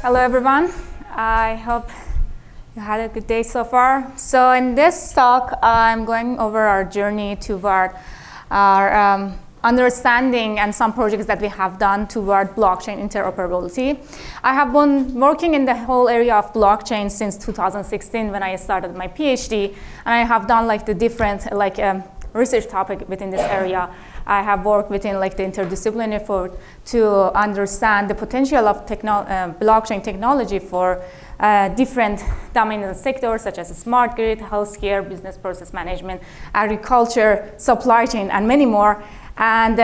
Hello, everyone. I hope you had a good day so far. So in this talk, I'm going over our journey toward our understanding and some projects that we have done toward blockchain interoperability. I have been working in the whole area of blockchain since 2016 when I started my PhD, and I have done the different research topic within this area. I have worked within the interdisciplinary effort to understand the potential of blockchain technology for different dominant sectors such as smart grid, healthcare, business process management, agriculture, supply chain, and many more. And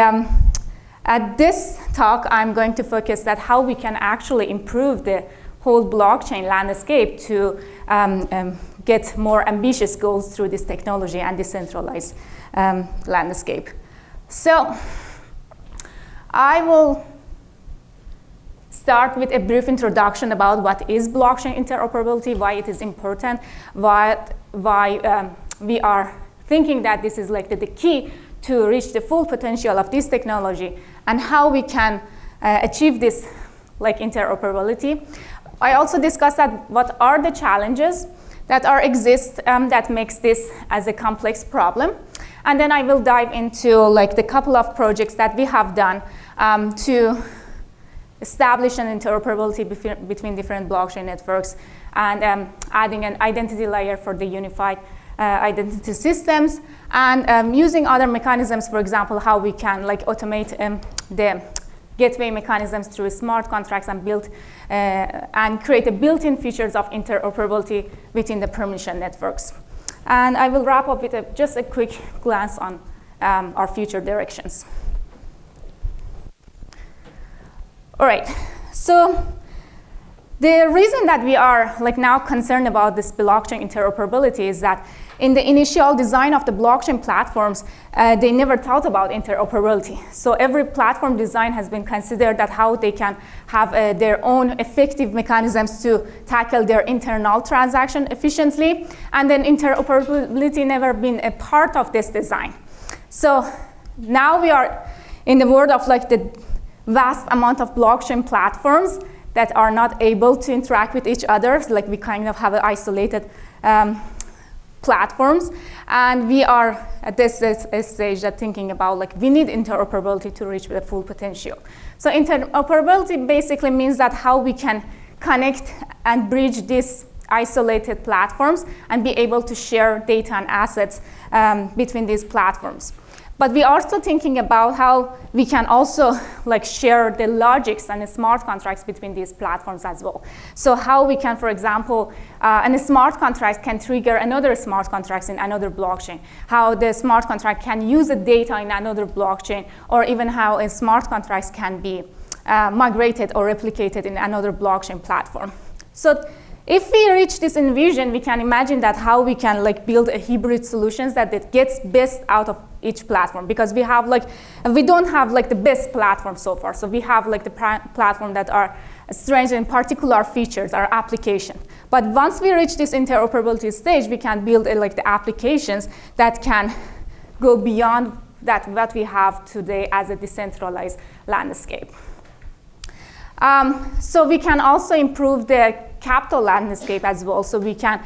at this talk, I'm going to focus on how we can actually improve the whole blockchain landscape to get more ambitious goals through this technology and decentralized landscape. So I will start with a brief introduction about what is blockchain interoperability, why it is important, why we are thinking that this is the key to reach the full potential of this technology, and how we can achieve this interoperability. I also discussed that what are the challenges that exist that makes this as a complex problem. And then I will dive into the couple of projects that we have done to establish an interoperability between different blockchain networks, and adding an identity layer for the unified identity systems, and using other mechanisms, for example, how we can automate the gateway mechanisms through smart contracts and build and create a built-in features of interoperability within the permission networks. And I will wrap up with just a quick glance on our future directions. All right, so the reason that we are now concerned about this blockchain interoperability is that in the initial design of the blockchain platforms, they never thought about interoperability. So every platform design has been considered that how they can have their own effective mechanisms to tackle their internal transaction efficiently, and then interoperability never been a part of this design. So now we are in the world of the vast amount of blockchain platforms that are not able to interact with each other. We kind of have an isolated platforms, and we are at this stage that thinking about we need interoperability to reach the full potential. So interoperability basically means that how we can connect and bridge these isolated platforms and be able to share data and assets between these platforms. But we are also thinking about how we can also share the logics and the smart contracts between these platforms as well. So how we can, for example, a smart contract can trigger another smart contract in another blockchain, how the smart contract can use the data in another blockchain, or even how a smart contract can be migrated or replicated in another blockchain platform. So if we reach this vision, we can imagine that how we can build a hybrid solutions that gets best out of each platform, because we have we don't have the best platform so far. So we have the platform that are strange in particular features, our application. But once we reach this interoperability stage, we can build the applications that can go beyond that what we have today as a decentralized landscape. So we can also improve the capital landscape as well. So we can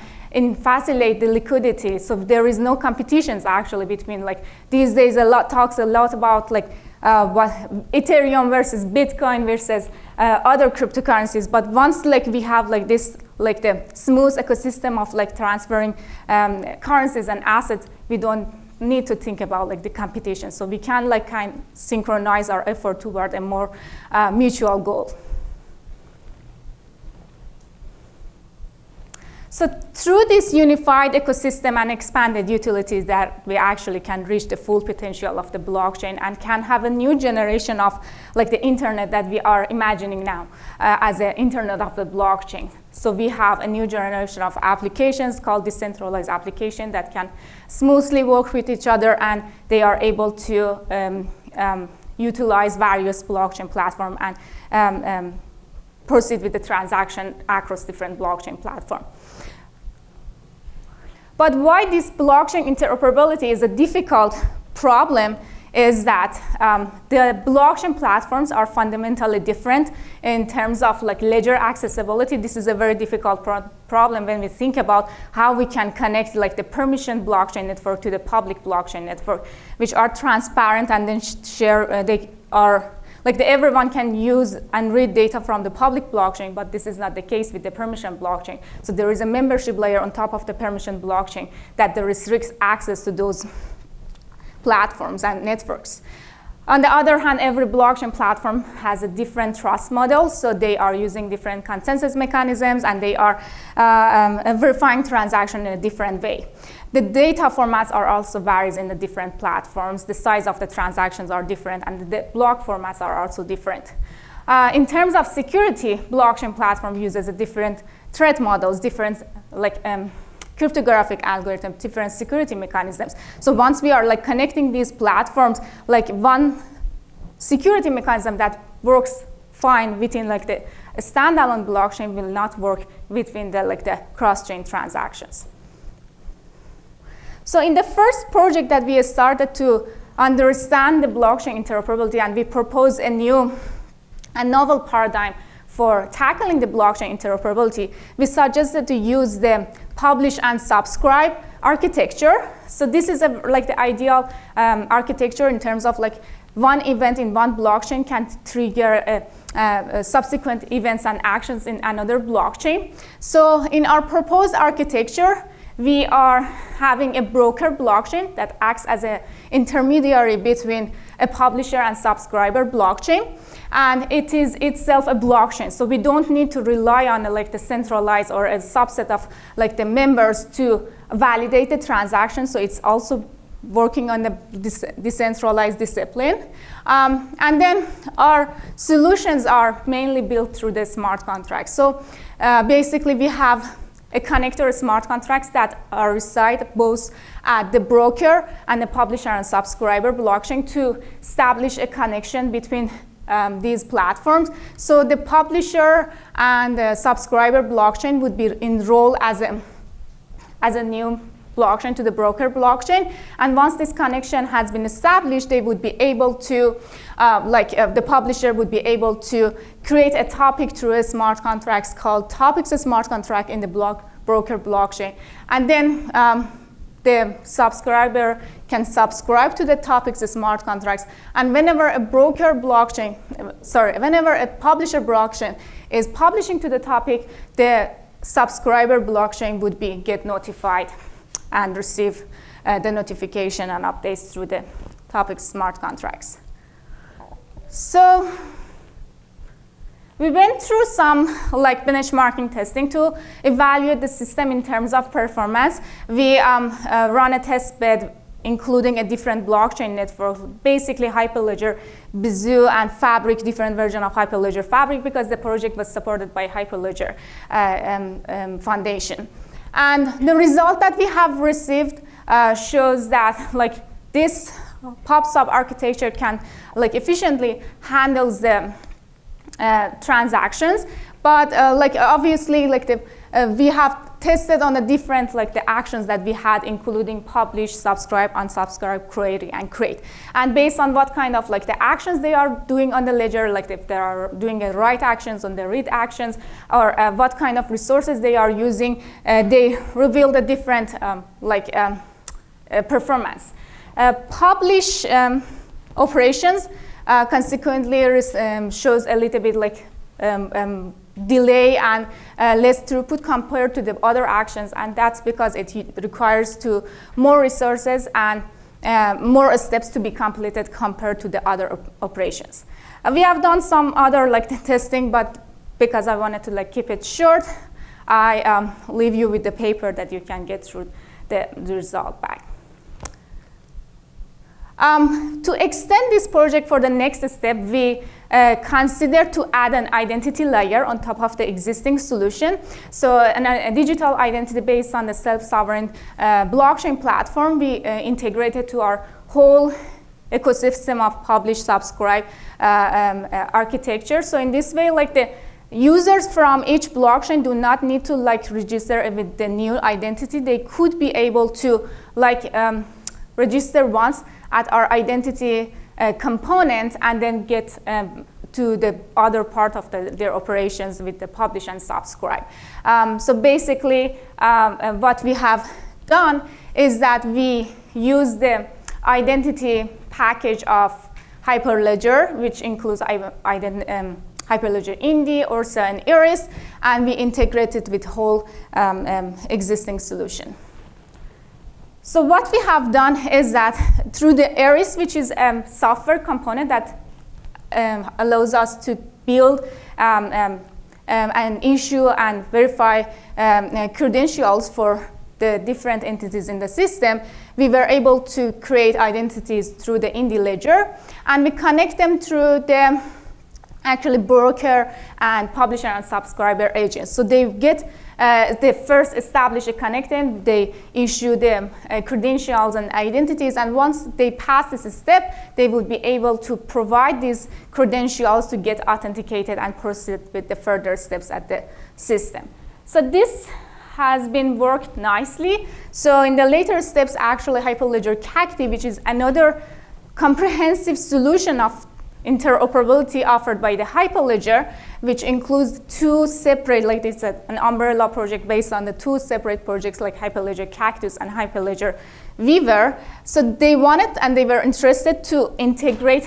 facilitate the liquidity. So there is no competitions actually between these days talks a lot about what Ethereum versus Bitcoin versus other cryptocurrencies. But once we have this the smooth ecosystem of transferring currencies and assets, we don't need to think about the competition. So we can kind of synchronize our effort toward a more mutual goal. So through this unified ecosystem and expanded utilities, that we actually can reach the full potential of the blockchain and can have a new generation of the internet that we are imagining now as an internet of the blockchain. So we have a new generation of applications called decentralized application that can smoothly work with each other, and they are able to utilize various blockchain platforms and proceed with the transaction across different blockchain platforms. But why this blockchain interoperability is a difficult problem is that the blockchain platforms are fundamentally different in terms of like ledger accessibility. This is a very difficult problem when we think about how we can connect like the permissioned blockchain network to the public blockchain network, which are transparent and then share, they are like everyone can use and read data from the public blockchain, but this is not the case with the permission blockchain. So there is a membership layer on top of the permission blockchain that restricts access to those platforms and networks. On the other hand, every blockchain platform has a different trust model, so they are using different consensus mechanisms and they are verifying transactions in a different way. The data formats are also varies in the different platforms. The size of the transactions are different and the block formats are also different. In terms of security, blockchain platform uses a different threat models, different like cryptographic algorithms, different security mechanisms. So once we are like connecting these platforms, like one security mechanism that works fine within like the standalone blockchain will not work within the like the cross-chain transactions. So in the first project that we started to understand the blockchain interoperability, and we proposed a novel paradigm for tackling the blockchain interoperability, we suggested to use the publish and subscribe architecture. So this is like the ideal architecture in terms of like one event in one blockchain can trigger subsequent events and actions in another blockchain. So in our proposed architecture, we are having a broker blockchain that acts as an intermediary between a publisher and subscriber blockchain. And it is itself a blockchain. So we don't need to rely on like the centralized or a subset of like the members to validate the transaction. So it's also working on the decentralized discipline. And then our solutions are mainly built through the smart contracts. So basically we have a connector smart contracts that are reside both at the broker and the publisher and subscriber blockchain to establish a connection between these platforms. So the publisher and the subscriber blockchain would be enrolled as a new blockchain to the broker blockchain. And once this connection has been established, they would be able to, the publisher would be able to create a topic through a smart contract called topics smart contract in the broker blockchain. And then the subscriber can subscribe to the topics smart contracts. And whenever a whenever a publisher blockchain is publishing to the topic, the subscriber blockchain would get notified and receive the notification and updates through the topics smart contracts. So we went through some like benchmarking testing to evaluate the system in terms of performance. We run a test bed including a different blockchain network, basically Hyperledger, Bezier, and Fabric, different version of Hyperledger Fabric, because the project was supported by Hyperledger Foundation. And the result that we have received shows that like this PubSub architecture can like efficiently handles the transactions, but obviously we have tested on the different the actions that we had, including publish, subscribe, unsubscribe, query, and create. And based on what kind of the actions they are doing on the ledger, if they are doing the write actions on the read actions, or what kind of resources they are using, they reveal the different performance. Publish operations consequently shows a little bit delay and less throughput compared to the other actions, and that's because it requires more resources and more steps to be completed compared to the other operations. We have done some other testing, but because I wanted to keep it short, I leave you with the paper that you can get through the result back. To extend this project for the next step, we consider to add an identity layer on top of the existing solution. So a digital identity based on the self-sovereign blockchain platform, we integrated to our whole ecosystem of publish, subscribe architecture. So in this way, the users from each blockchain do not need to register with the new identity. They could be able to register once at our identity component and then get to the other part of their operations with the publish and subscribe. So basically, what we have done is that we use the identity package of Hyperledger, which includes Hyperledger Indy, Ursa, and Iris, and we integrate it with whole existing solution. So what we have done is that through the Iris, which is a software component that allows us to build and issue and verify credentials for the different entities in the system, we were able to create identities through the Indy ledger, and we connect them through the actually broker and publisher and subscriber agents. So they get, they first establish a connection, they issue the credentials and identities, and once they pass this step, they will be able to provide these credentials to get authenticated and proceed with the further steps at the system. So this has been worked nicely. So in the later steps, actually Hyperledger CACD, which is another comprehensive solution of interoperability offered by the Hyperledger, which includes two separate, like it's an umbrella project based on the two separate projects like Hyperledger Cactus and Hyperledger Weaver. So they wanted and they were interested to integrate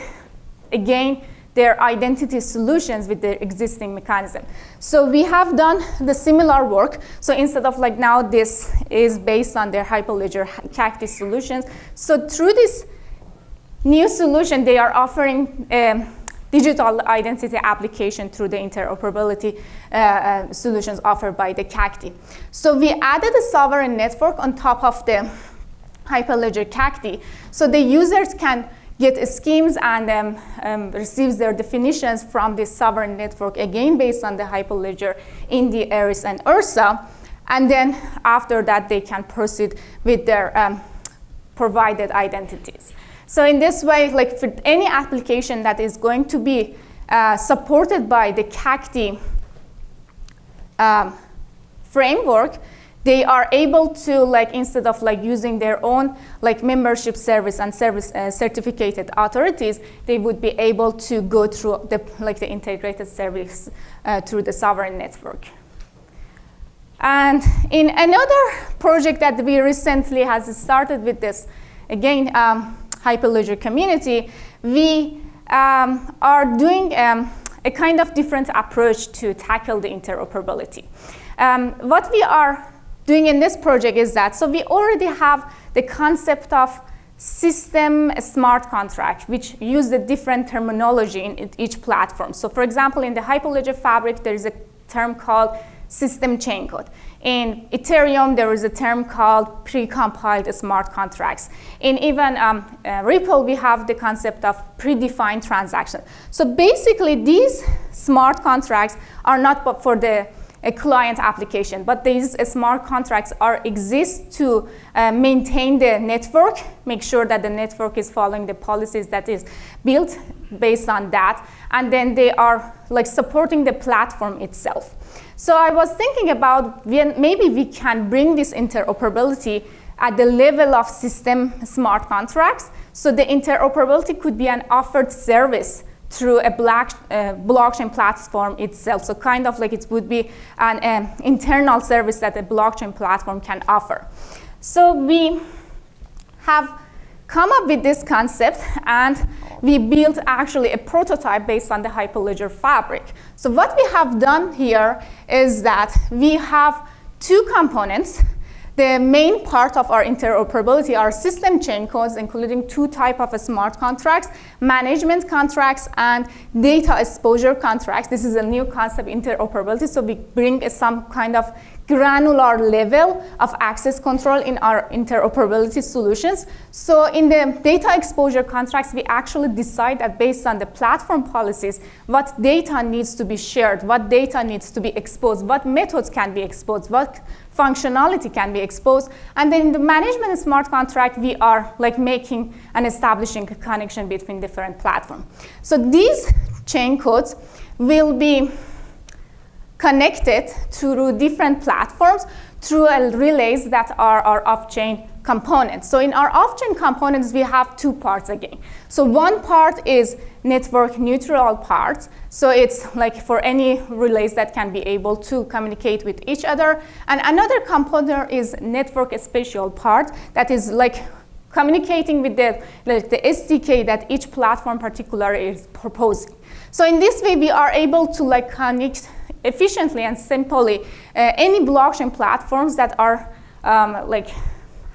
again their identity solutions with their existing mechanism. So we have done the similar work. So instead of like now this is based on their Hyperledger Cactus solutions. So through this new solution, they are offering digital identity application through the interoperability solutions offered by the CACD. So we added a sovereign network on top of the Hyperledger CACD, so the users can get schemes and receives their definitions from this sovereign network, again based on the Hyperledger Indy, Iris, and Ursa, and then after that they can proceed with their provided identities. So in this way, like for any application that is going to be supported by the CACD framework, they are able to, like, instead of like using their own like membership service and service certificated authorities, they would be able to go through the integrated service through the sovereign network. And in another project that we recently has started with this, again, Hyperledger community, we are doing a kind of different approach to tackle the interoperability. What we are doing in this project is that, so we already have the concept of system smart contract, which use the different terminology in each platform. So for example, in the Hyperledger Fabric, there is a term called system chain code. In Ethereum, there is a term called pre-compiled smart contracts. In even Ripple, we have the concept of predefined transaction. So basically, these smart contracts are not for the client application, but these smart contracts exist to maintain the network, make sure that the network is following the policies that is built based on that, and then they are like supporting the platform itself. So I was thinking about maybe we can bring this interoperability at the level of system smart contracts. So the interoperability could be an offered service through a blockchain platform itself. So kind of like it would be an internal service that a blockchain platform can offer. So we have come up with this concept, and we built actually a prototype based on the Hyperledger Fabric. So what we have done here is that we have two components. The main part of our interoperability are system chain codes, including two types of smart contracts, management contracts and data exposure contracts. This is a new concept, interoperability, so we bring some kind of granular level of access control in our interoperability solutions. So in the data exposure contracts, we actually decide that based on the platform policies, what data needs to be shared, what data needs to be exposed, what methods can be exposed, what functionality can be exposed. And then in the management smart contract, we are like making and establishing a connection between different platforms. So these chain codes will be connected through different platforms through relays that are our off-chain components. So in our off-chain components, we have two parts again. So one part is network neutral part. So it's like for any relays that can be able to communicate with each other. And another component is network spatial part that is like communicating with the SDK that each platform particularly is proposing. So in this way, we are able to like connect efficiently and simply any blockchain platforms that are like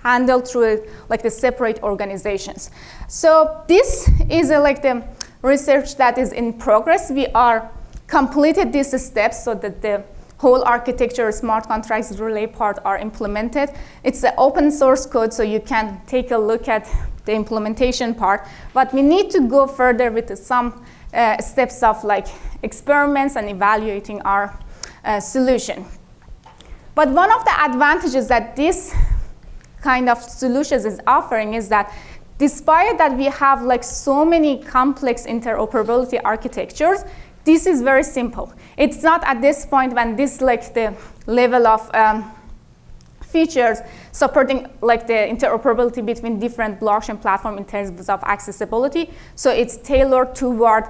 handled through like the separate organizations. So this is like the research that is in progress. We are completed these steps so that the whole architecture, smart contracts, relay part are implemented. It's the open source code, so you can take a look at the implementation part. But we need to go further with some steps of like experiments and evaluating our solution. But one of the advantages that this kind of solutions is offering is that despite that we have like so many complex interoperability architectures, this is very simple. It's not at this point when this like the level of features supporting like the interoperability between different blockchain platforms in terms of accessibility. So it's tailored toward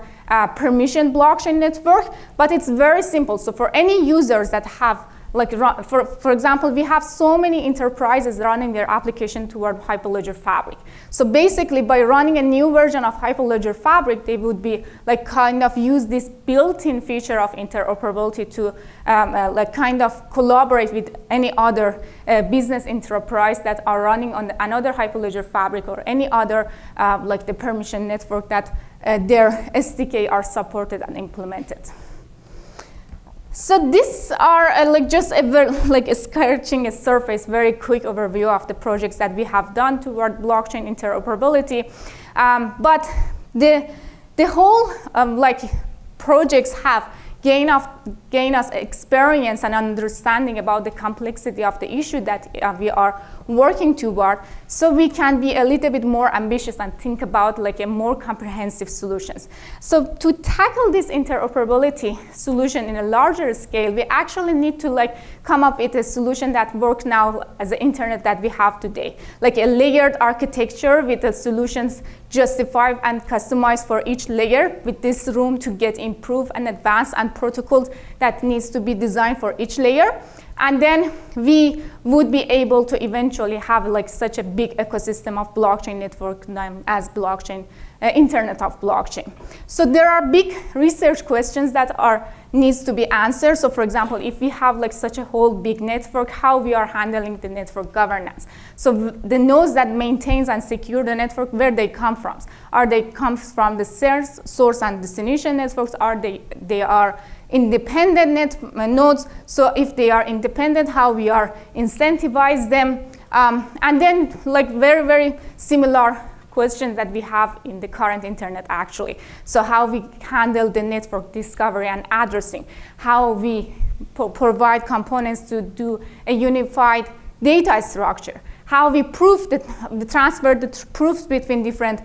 permission blockchain network, but it's very simple. So for any users that have like, for example, we have so many enterprises running their application toward Hyperledger Fabric. So basically, by running a new version of Hyperledger Fabric, they would be like kind of use this built-in feature of interoperability to like kind of collaborate with any other business enterprise that are running on another Hyperledger Fabric or any other like the permission network that their SDK are supported and implemented. So these are like just like scratching a surface, very quick overview of the projects that we have done toward blockchain interoperability. But the whole like projects have gain us experience and understanding about the complexity of the issue that we are working toward, so we can be a little bit more ambitious and think about like a more comprehensive solutions. So to tackle this interoperability solution in a larger scale, we actually need to like come up with a solution that works now as the internet that we have today, like a layered architecture with the solutions justified and customized for each layer, with this room to get improved and advanced and protocols that needs to be designed for each layer. And then we would be able to eventually have like such a big ecosystem of blockchain network known as blockchain, Internet of Blockchain. So there are big research questions that needs to be answered. So for example, if we have like such a whole big network, how we are handling the network governance. So the nodes that maintains and secure the network, where they come from? Are they come from the source and destination networks? Are they are independent nodes? So if they are independent, how we are incentivize them? And then like very, very similar questions that we have in the current internet actually. So how we handle the network discovery and addressing, how we provide components to do a unified data structure, how we prove transfer the proofs between different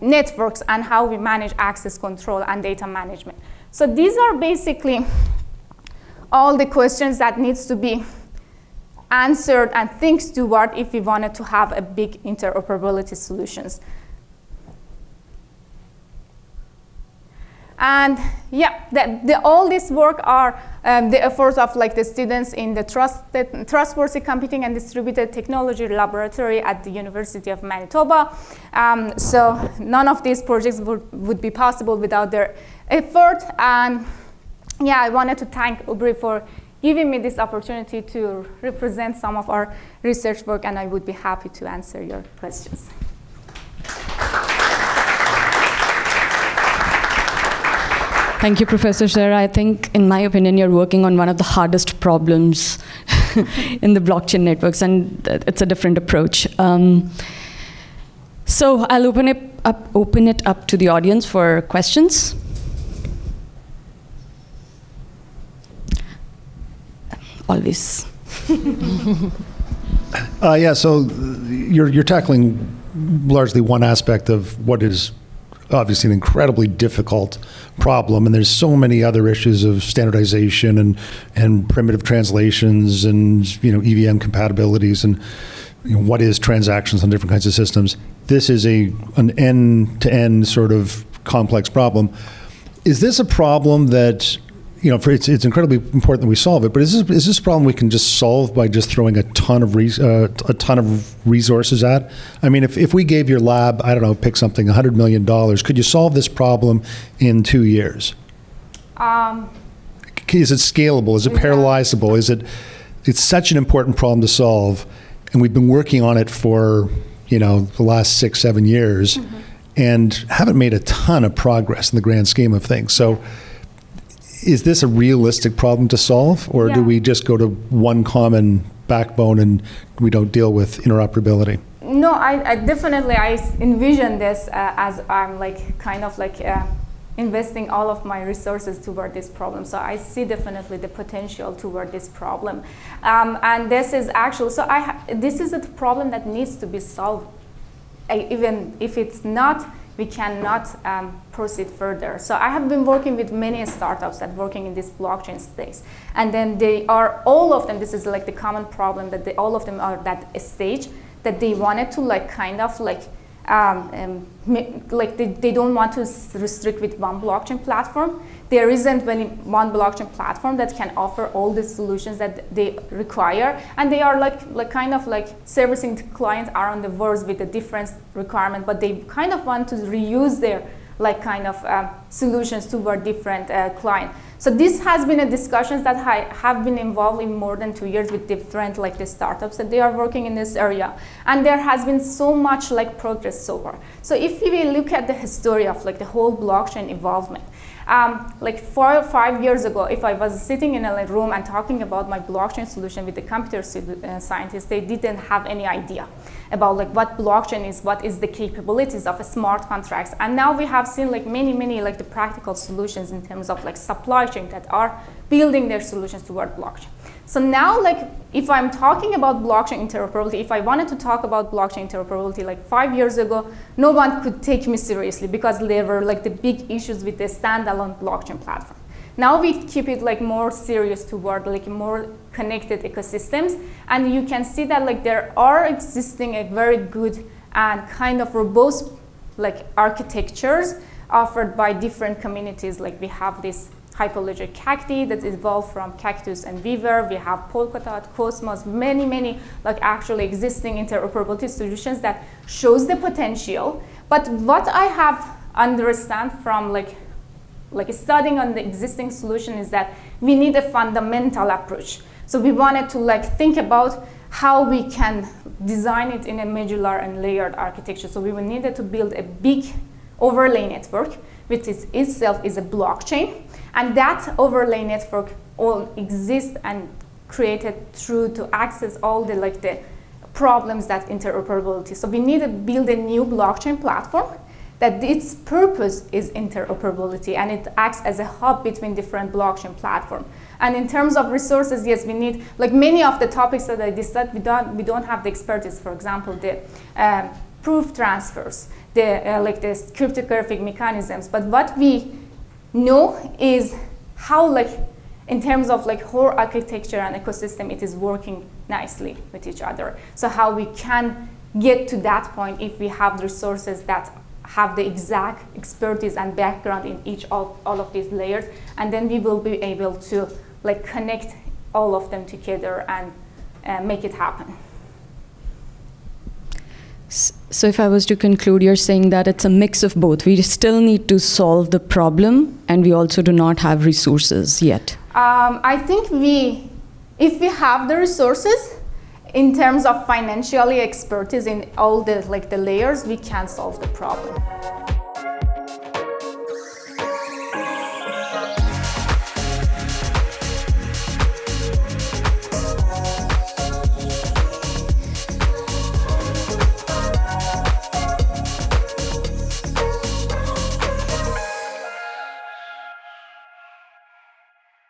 networks, and how we manage access control and data management. So these are basically all the questions that needs to be answered and things toward if we wanted to have a big interoperability solutions. And yeah, all this work are the efforts of like the students in the Trustworthy Computing and Distributed Technology Laboratory at the University of Manitoba. So none of these projects would be possible without their effort. And yeah, I wanted to thank UBRI for giving me this opportunity to represent some of our research work, and I would be happy to answer your questions. Thank you, Professor Sher. I think, in my opinion, you're working on one of the hardest problems in the blockchain networks, and it's a different approach. So I'll open it up to the audience for questions. Always. Yeah, so you're tackling largely one aspect of what is obviously an incredibly difficult problem, and there's so many other issues of standardization and primitive translations and EVM compatibilities and what is transactions on different kinds of systems. This is an end-to-end sort of complex problem. Is this a problem that it's incredibly important that we solve it, but is this a problem we can just solve by just throwing a ton of resources at? I mean, if we gave your lab, I don't know, pick something, $100 million, could you solve this problem in 2 years? Is it scalable? Is it parallelizable? It's such an important problem to solve, and we've been working on it for the last 6-7 years, and haven't made a ton of progress in the grand scheme of things. So, is this a realistic problem to solve, or do we just go to one common backbone and we don't deal with interoperability? No, I definitely envision this as I'm investing all of my resources toward this problem. So I see definitely the potential toward this problem, and this is actually this is a problem that needs to be solved. Even if it's not, we cannot proceed further. So I have been working with many startups that working in this blockchain space, and then all of them, this is like the common problem, that all of them are at that stage that they wanted to they don't want to restrict with one blockchain platform. There isn't one blockchain platform that can offer all the solutions that they require, and they are servicing the clients around the world with a different requirement, but they kind of want to reuse their solutions toward different clients. So this has been a discussion that I have been involved in more than 2 years with different the startups that they are working in this area, and there has been so much progress so far. So if we look at the history of the whole blockchain involvement, 4 or 5 years ago, if I was sitting in a room and talking about my blockchain solution with the computer scientists, they didn't have any idea about what blockchain is, what is the capabilities of smart contracts. And now we have seen many the practical solutions in terms of supply chain that are building their solutions toward blockchain. So now if I'm talking about blockchain interoperability, if I wanted to talk about blockchain interoperability 5 years ago, no one could take me seriously because there were the big issues with the standalone blockchain platform. Now we keep it more serious toward more connected ecosystems, and you can see that there are existing a very good and kind of robust architectures offered by different communities. We have this Hyperledger Cacti that evolved from Cactus and Weaver. We have Polkadot, Cosmos, many actually existing interoperability solutions that shows the potential. But what I have understand from studying on the existing solution is that we need a fundamental approach. So we wanted to think about how we can design it in a modular and layered architecture. So we needed to build a big overlay network, which itself is a blockchain. And that overlay network all exists and created through to access all the the problems that interoperability. So we need to build a new blockchain platform that its purpose is interoperability, and it acts as a hub between different blockchain platforms. And in terms of resources, yes, we need many of the topics that I discussed. We don't have the expertise. For example, the proof transfers, the cryptographic mechanisms. But what we know is how in terms of whole architecture and ecosystem, it is working nicely with each other. So how we can get to that point if we have the resources that have the exact expertise and background in all of these layers, and then we will be able to connect all of them together and make it happen. So if I was to conclude, you're saying that it's a mix of both. We still need to solve the problem, and we also do not have resources yet. I think if we have the resources, in terms of financially expertise in all the layers, we can solve the problem.